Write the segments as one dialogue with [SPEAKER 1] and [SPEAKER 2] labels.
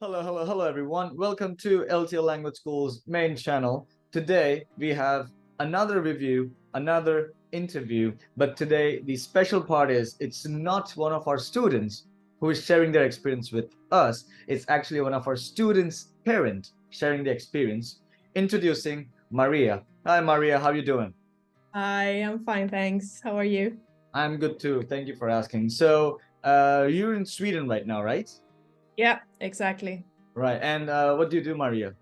[SPEAKER 1] Hello, everyone. Welcome to LTL Language School's main channel. Today, we have another review, another interview, but today the special part is it's not one of our students who is sharing their experience with us. It's actually one of our students' parent sharing the experience. Introducing Maria. Hi, Maria. How are you doing?
[SPEAKER 2] Hi, I'm fine, thanks. How are you?
[SPEAKER 1] I'm good too. Thank you for asking. So, you're in Sweden right now, right?
[SPEAKER 2] Yeah, exactly.
[SPEAKER 1] Right. And what do you do, Maria?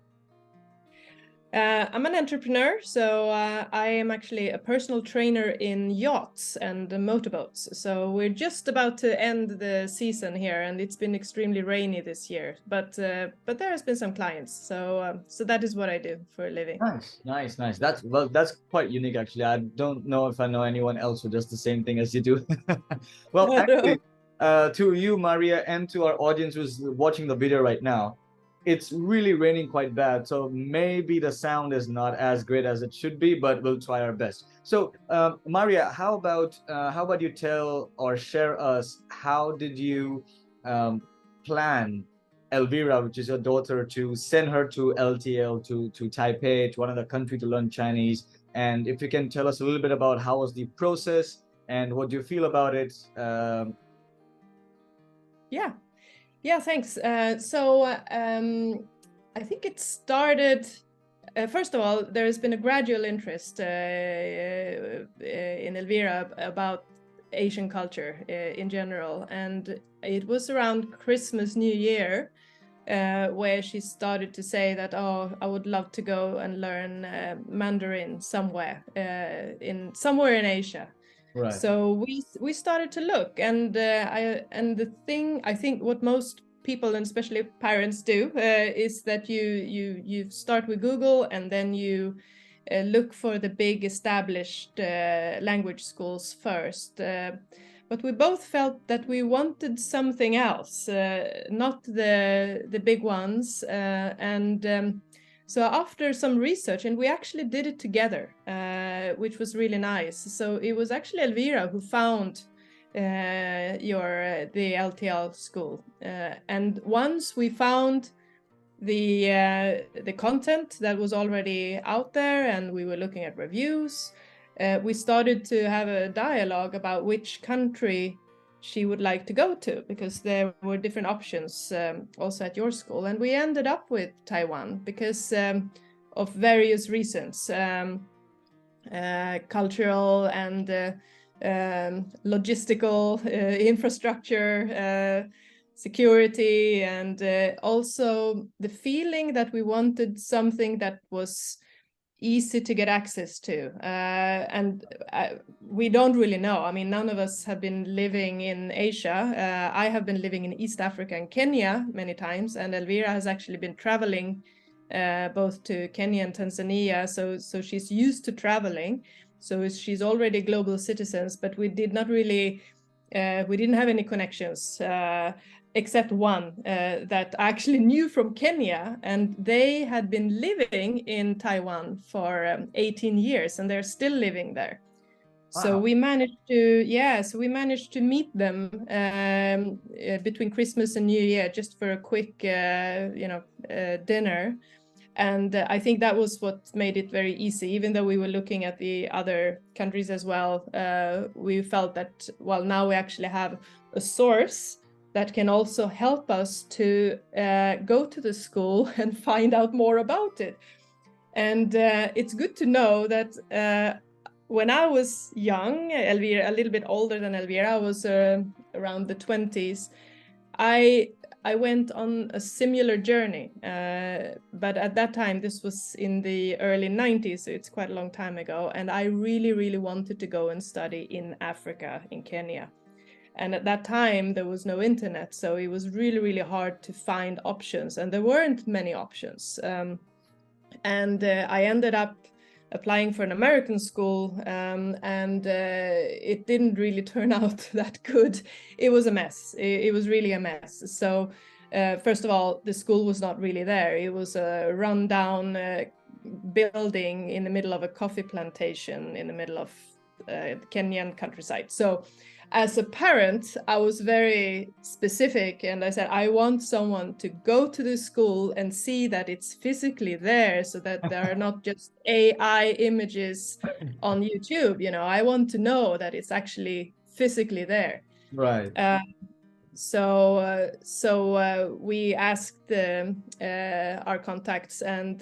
[SPEAKER 2] I'm an entrepreneur, so I am actually a personal trainer in yachts and motorboats. So we're just about to end the season here, and it's been extremely rainy this year. But there has been some clients, so that is what I do for a living.
[SPEAKER 1] Nice. That's quite unique actually. I don't know if I know anyone else who does the same thing as you do. Well, actually, to you, Maria, and to our audience who's watching the video right now, it's really raining quite bad, so maybe the sound is not as great as it should be, but we'll try our best. So, Maria, how about you tell or share us how did you plan Elvira, which is your daughter, to send her to LTL to Taipei, to another country to learn Chinese. And if you can tell us a little bit about how was the process and what do you feel about it.
[SPEAKER 2] Yeah, thanks. I think it started. First of all, there has been a gradual interest in Elvira about Asian culture in general, and it was around Christmas, New Year, where she started to say that, "Oh, I would love to go and learn Mandarin somewhere in Asia."
[SPEAKER 1] Right.
[SPEAKER 2] So we started to look, and the thing I think what most people and especially parents do is that you start with Google and then you look for the big established language schools first. But we both felt that we wanted something else, not the big ones, so after some research, and we actually did it together, which was really nice. So it was actually Elvira who found the LTL school, and once we found the content that was already out there, and we were looking at reviews, we started to have a dialogue about which country she would like to go to, because there were different options also at your school, and we ended up with Taiwan because of various reasons, cultural and logistical infrastructure, security, and also the feeling that we wanted something that was easy to get access to. We don't really know. I mean, none of us have been living in Asia. I have been living in East Africa and Kenya many times, and Elvira has actually been traveling both to Kenya and Tanzania. So she's used to traveling. So she's already a global citizen, but we did not really, we didn't have any connections. Except one that I actually knew from Kenya, and they had been living in Taiwan for 18 years, and they're still living there. So we managed to meet them between Christmas and New Year, just for a quick, dinner. And I think that was what made it very easy. Even though we were looking at the other countries as well, we felt that, well, now we actually have a source that can also help us to go to the school and find out more about it. And it's good to know that when I was young, Elvira, a little bit older than Elvira, I was around the 20s, I went on a similar journey, but at that time, this was in the early 90s, so it's quite a long time ago, and I really wanted to go and study in Africa, in Kenya. And at that time, there was no internet, so it was really hard to find options, and there weren't many options. I ended up applying for an American school, and it didn't really turn out that good. It was a mess. It was really a mess. So first of all, the school was not really there. It was a rundown building in the middle of a coffee plantation in the middle of the Kenyan countryside. So as a parent, I was very specific, and I said, I want someone to go to the school and see that it's physically there, so that there are not just AI images on YouTube. You know, I want to know that it's actually physically there.
[SPEAKER 1] Right.
[SPEAKER 2] So we asked our contacts, and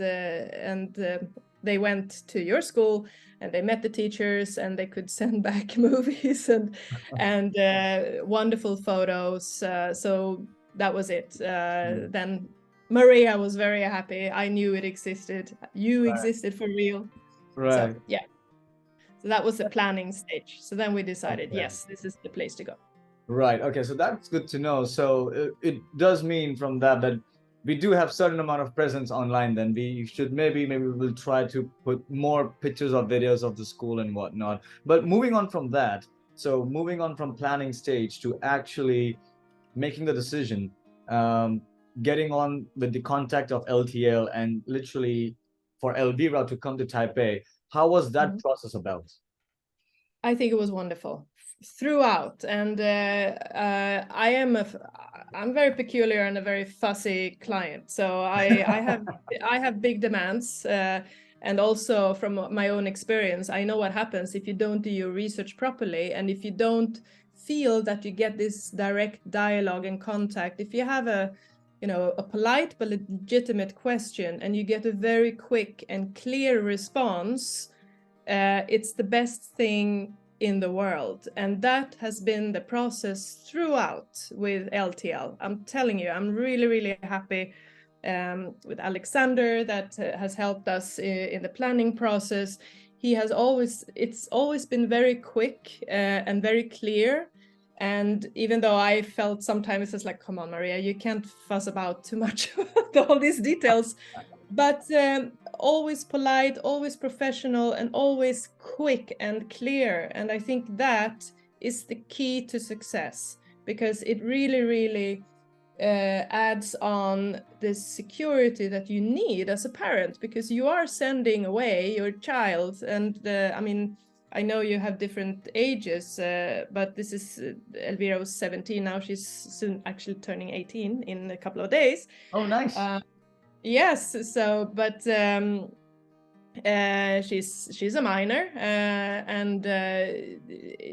[SPEAKER 2] they went to your school, and they met the teachers, and they could send back movies and wonderful photos. So that was it. Then Maria was very happy. I knew it existed. You existed for real.
[SPEAKER 1] Right.
[SPEAKER 2] So yeah. So that was the planning stage. So then we decided,
[SPEAKER 1] Okay.
[SPEAKER 2] yes, this is the place to go.
[SPEAKER 1] Right. Okay. So that's good to know. So it does mean from that we do have certain amount of presence online. Then we should maybe we'll try to put more pictures or videos of the school and whatnot. But moving on from that, so moving on from planning stage to actually making the decision, getting on with the contact of LTL and literally for Elvira to come to Taipei. How was that process about?
[SPEAKER 2] I think it was wonderful throughout, and I'm very peculiar and a very fussy client. So I have big demands, and also from my own experience, I know what happens if you don't do your research properly, and if you don't feel that you get this direct dialogue and contact. If you have a polite but legitimate question, and you get a very quick and clear response, it's the best thing in the world. And that has been the process throughout with LTL. I'm telling you, I'm really, really happy with Alexander that has helped us in the planning process. It's always been very quick and very clear. And even though I felt sometimes it's like, come on, Maria, you can't fuss about too much all these details. But always polite, always professional, and always quick and clear. And I think that is the key to success, because it really, really adds on the security that you need as a parent, because you are sending away your child. And I mean, I know you have different ages, but this is Elvira was 17 now. She's soon actually turning 18 in a couple of days.
[SPEAKER 1] Oh, nice.
[SPEAKER 2] Yes, so but she's a minor, and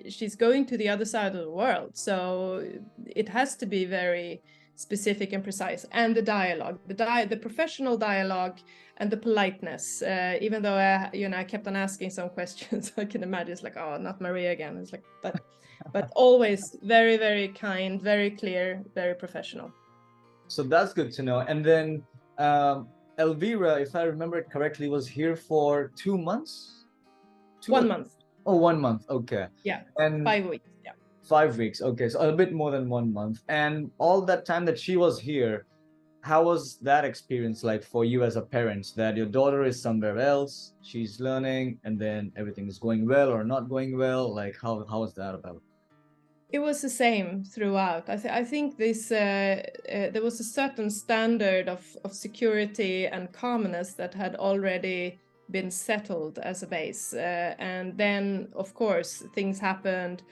[SPEAKER 2] she's going to the other side of the world, so it has to be very specific and precise. And the dialogue, the professional dialogue, and the politeness. Even though I kept on asking some questions, I can imagine it's like, oh, not Maria again. It's like, but always very, very kind, very clear, very professional.
[SPEAKER 1] So that's good to know. And then Elvira, if I remember it correctly, was here for 2 months?
[SPEAKER 2] 1 month.
[SPEAKER 1] Oh, 1 month. Okay.
[SPEAKER 2] Yeah.
[SPEAKER 1] And
[SPEAKER 2] 5 weeks. Yeah.
[SPEAKER 1] 5 weeks. Okay. So a bit more than 1 month. And all that time that she was here, how was that experience like for you as a parent, that your daughter is somewhere else, she's learning, and then everything is going well or not going well? Like, how was that about?
[SPEAKER 2] It was the same throughout. I think this there was a certain standard of security and calmness that had already been settled as a base, and then of course things happened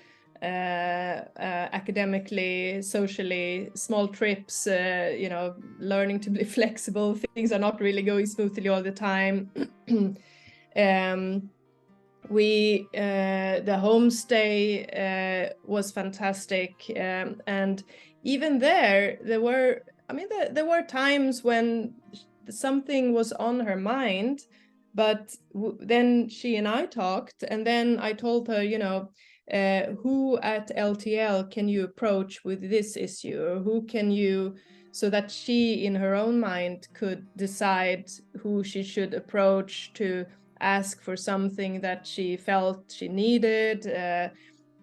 [SPEAKER 2] academically, socially, small trips, learning to be flexible. Things are not really going smoothly all the time. The homestay was fantastic, and even there were times when something was on her mind, but then she and I talked, and then I told her, who at LTL can you approach with this issue, or who can you, so that she in her own mind could decide who she should approach to ask for something that she felt she needed,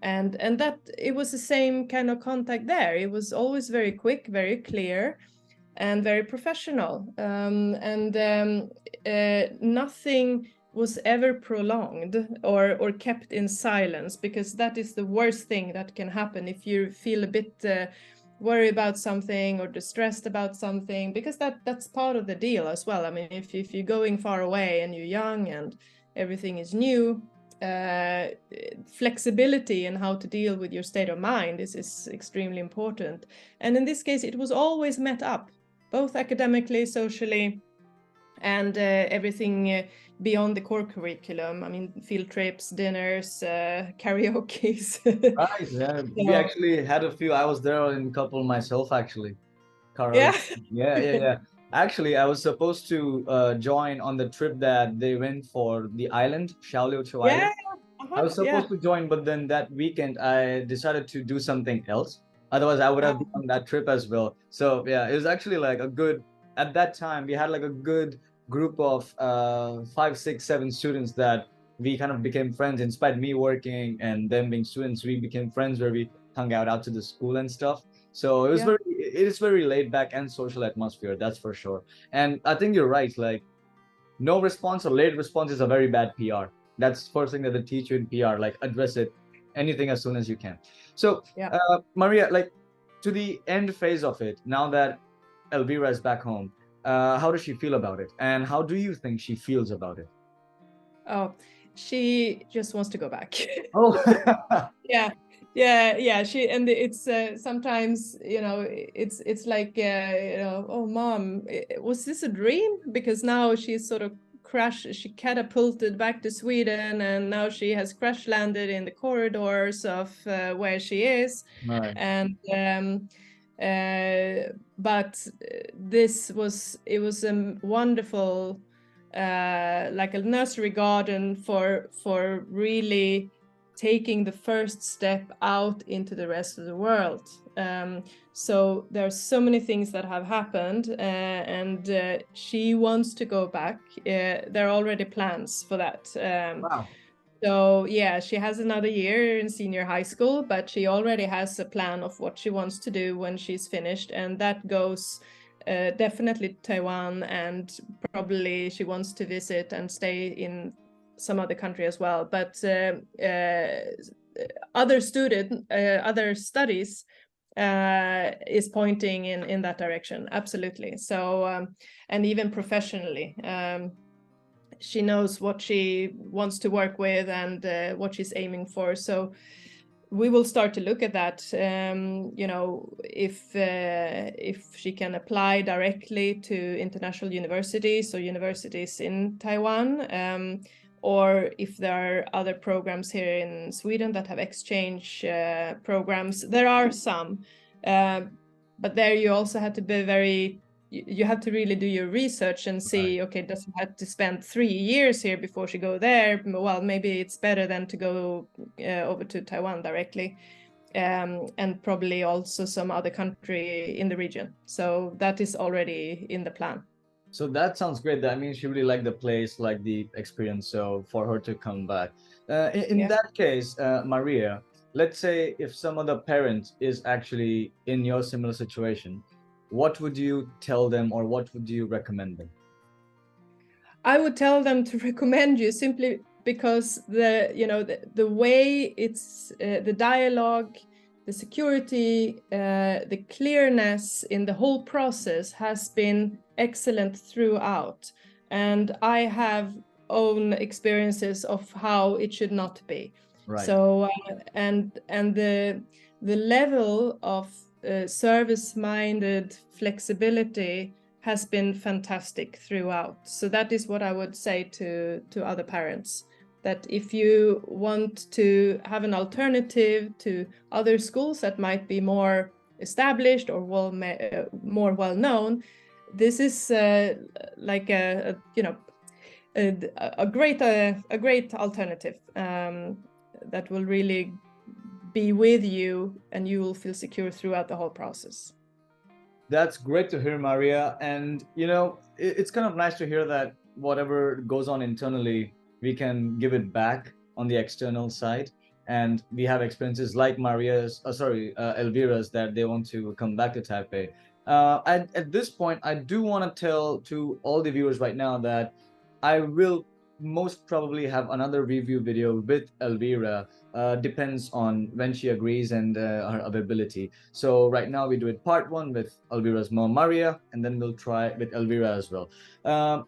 [SPEAKER 2] and that it was the same kind of contact there. It was always very quick, very clear, and very professional, and nothing was ever prolonged or kept in silence, because that is the worst thing that can happen if you feel a bit worry about something or distressed about something, because that's part of the deal as well. I mean, if you're going far away and you're young and everything is new, flexibility and how to deal with your state of mind is extremely important. And in this case, it was always met up, both academically, socially, and everything beyond the core curriculum. I mean, field trips, dinners, karaoke's.
[SPEAKER 1] Right. Yeah. We
[SPEAKER 2] So,
[SPEAKER 1] actually had a few. I was there in a couple myself, actually. Karaoke.
[SPEAKER 2] yeah.
[SPEAKER 1] Yeah, yeah, yeah. Actually, I was supposed to join on the trip that they went for the island, Shaolio
[SPEAKER 2] Yeah.
[SPEAKER 1] Island. I was
[SPEAKER 2] Yeah.
[SPEAKER 1] supposed to join, but then that weekend I decided to do something else. Otherwise, I would have been on that trip as well. So yeah, it was actually like a good, at that time, we had like a good group of 5, 6, 7 students that we kind of became friends. In spite of me working and them being students, we became friends where we hung out to the school and stuff. So
[SPEAKER 2] Yeah.
[SPEAKER 1] it is very laid back and social atmosphere, that's for sure. And I think you're right, like no response or late response is a very bad PR. That's first thing that they teach you in PR, like address it, anything as soon as you can. So,
[SPEAKER 2] Yeah.
[SPEAKER 1] Maria, like to the end phase of it, now that Elvira is back home, how does she feel about it? And how do you think she feels about it?
[SPEAKER 2] Oh, she just wants to go back.
[SPEAKER 1] Oh,
[SPEAKER 2] Yeah. She, and it's sometimes, it's like, oh, mom, was this a dream? Because now she's sort of she catapulted back to Sweden, and now she has crash landed in the corridors of where she is.
[SPEAKER 1] right.
[SPEAKER 2] And but it was a wonderful, like a nursery garden for really taking the first step out into the rest of the world. So there are so many things that have happened, and she wants to go back. There are already plans for that.
[SPEAKER 1] Wow.
[SPEAKER 2] So yeah, she has another year in senior high school, but she already has a plan of what she wants to do when she's finished, and that goes definitely to Taiwan, and probably she wants to visit and stay in some other country as well. But other studies is pointing in that direction, absolutely. So and even professionally. She knows what she wants to work with and what she's aiming for. So we will start to look at that. If she can apply directly to international universities or universities in Taiwan, or if there are other programs here in Sweden that have exchange programs. There are some, but there you also have to be you have to really do your research and see,
[SPEAKER 1] Right.
[SPEAKER 2] okay, does she have to spend 3 years here before she go there? Well, maybe it's better than to go over to Taiwan directly, and probably also some other country in the region. So that is already in the plan.
[SPEAKER 1] So that sounds great. That means she really liked the place, like the experience. So for her to come back, in
[SPEAKER 2] Yeah.
[SPEAKER 1] that case, Maria, let's say if some other parent is actually in your similar situation, what would you tell them, or what would you recommend them?
[SPEAKER 2] I would tell them to recommend you simply because the way it's the dialogue, the security, the clearness in the whole process has been excellent throughout. And I have own experiences of how it should not be.
[SPEAKER 1] Right.
[SPEAKER 2] So and the level of service-minded flexibility has been fantastic throughout. So that is what I would say to other parents, that if you want to have an alternative to other schools that might be more established or more well known, this is like a great alternative that will really be with you, and you will feel secure throughout the whole process.
[SPEAKER 1] That's great to hear, Maria. And it's kind of nice to hear that whatever goes on internally, we can give it back on the external side. And we have experiences like Elvira's, that they want to come back to Taipei. At this point, I do want to tell to all the viewers right now that I will most probably have another review video with Elvira depends on when she agrees and her availability. So right now we do it part 1 with Elvira's mom Maria, and then we'll try with Elvira as well.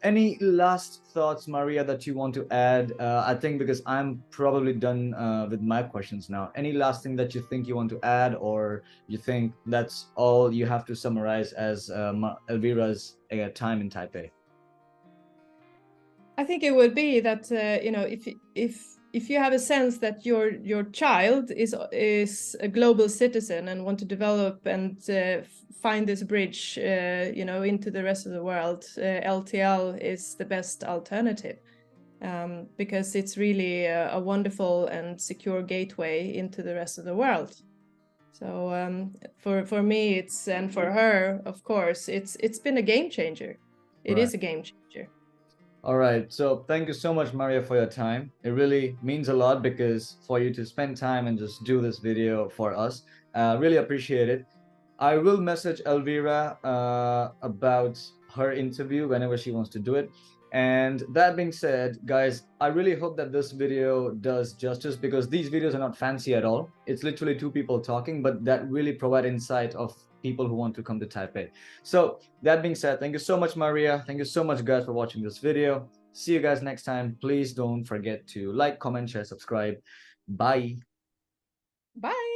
[SPEAKER 1] Any last thoughts, Maria, that you want to add? I think because I'm probably done with my questions now. Any last thing that you think you want to add, or you think that's all you have to summarize as Elvira's time in Taipei?
[SPEAKER 2] I think it would be that you know, if you have a sense that your child is a global citizen and want to develop and find this bridge, you know, into the rest of the world, LTL is the best alternative, because it's really a wonderful and secure gateway into the rest of the world. So for me, it's, and for her, of course, it's been a game changer. It is a game changer.
[SPEAKER 1] All right. So thank you so much, Maria, for your time. It really means a lot because for you to spend time and just do this video for us, really appreciate it. I will message Elvira about her interview whenever she wants to do it. And that being said, guys, I really hope that this video does justice, because these videos are not fancy at all. It's literally 2 people talking, but that really provide insight of people who want to come to Taipei. So that being said, thank you so much, Maria. Thank you so much, guys, for watching this video. See you guys next time. Please don't forget to like, comment, share, subscribe. Bye.
[SPEAKER 2] Bye.